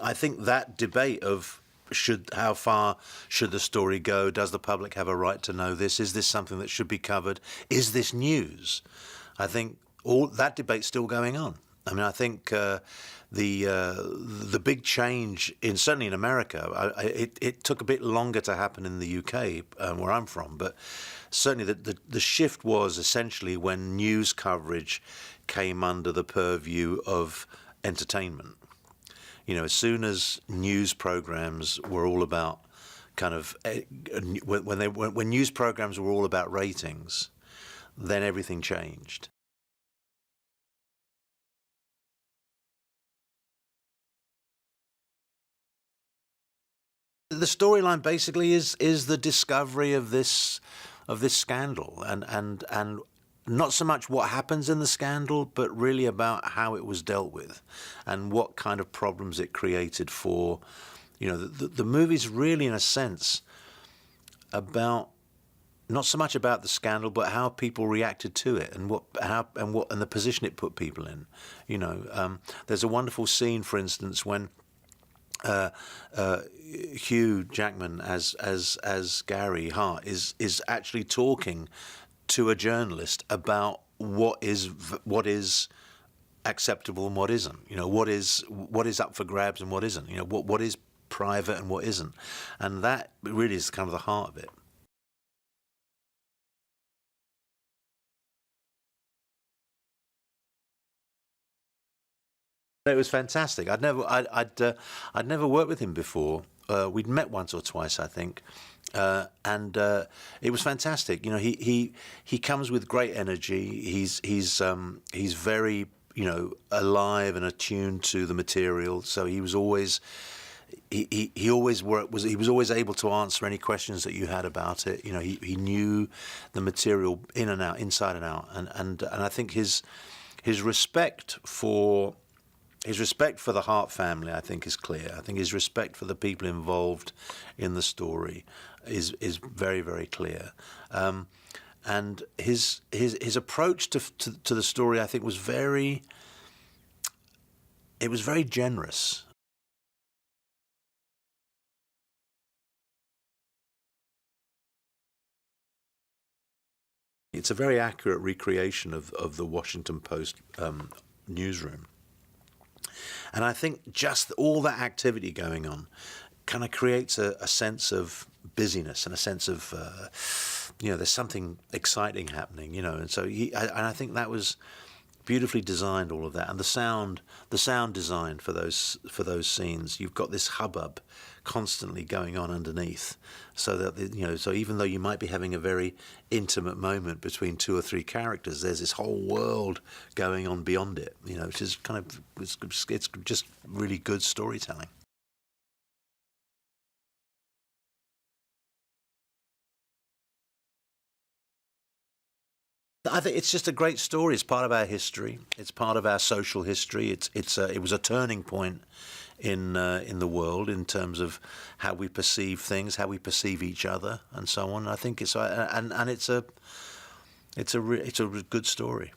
I think that debate of how far should the story go? Does the public have a right to know this? Is this something that should be covered? Is this news? I think all that debate's still going on. I mean, I think the big change certainly in America, it took a bit longer to happen in the UK, where I'm from, but certainly the shift was essentially when news coverage came under the purview of entertainment. You know, as soon as news programs were all about when news programs were all about ratings, then everything changed. The storyline basically is the discovery of this scandal, and not so much what happens in the scandal, but really about how it was dealt with, and what kind of problems it created for, you know, the movie's really in a sense about not so much about the scandal, but how people reacted to it, and the position it put people in. You know, there's a wonderful scene, for instance, when Hugh Jackman as Gary Hart is actually talking to a journalist about what is acceptable and what isn't. You know, what is up for grabs and what isn't. You know, what is private and what isn't, and that really is kind of the heart of it. It was fantastic. I'd never worked with him before. We'd met once or twice, I think, and it was fantastic. You know, he comes with great energy. He's very, you know, alive and attuned to the material. So he was always he always was always able to answer any questions that you had about it. You know, he knew the material in and out, inside and out, and I think his respect for the Hart family, I think, is clear. I think his respect for the people involved in the story is very, very clear. And his approach to the story, I think, was very generous. It's a very accurate recreation of the Washington Post newsroom. And I think just all that activity going on kind of creates a sense of busyness and a sense of, you know, there's something exciting happening, you know. And so I think that was beautifully designed, all of that, and the sound design for those scenes. You've got this hubbub constantly going on underneath, so that, you know, so even though you might be having a very intimate moment between two or three characters, there's this whole world going on beyond it, you know, which is kind of it's just really good storytelling. I think it's just a great story. It's part of our history. It's part of our social history. It was a turning point in the world in terms of how we perceive things, how we perceive each other, and so on. I think it's a good story.